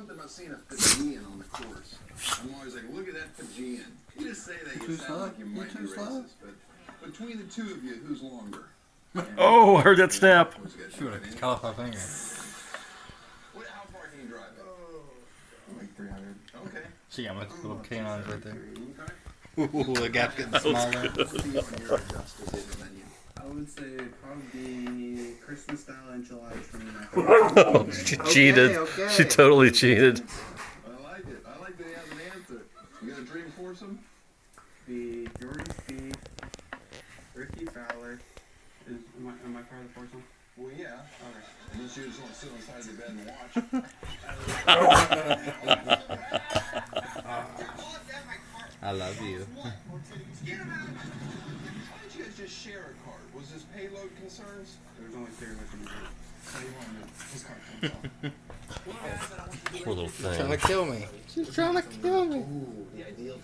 something about seeing a Fijian on the course. I'm always like, look at that Fijian. You just say that, you sound like you might be racist, but between the two of you, who's longer? Oh, I heard that snap. Shoot, I cut off my finger. How far can you drive it? Like 300. Okay. See, yeah, my little canines right there. Okay. Ooh, the gap's getting smaller. I would say probably Christmas style enchiladas from She cheated. Okay. She totally cheated. I like it. I like that he has an answer. You got a dream foursome? The Jordan Spieth, Ricky Fowler. Am I part of the foursome? Well, yeah. Okay. And then she just want to sit on the side of the bed and watch. I love you. Why didn't you guys just share a card? Was this payload concerns? There's only 3 of us in the group. How do you want to His card comes off. Poor little Trying thing. to kill me. She's trying to kill me. The ideal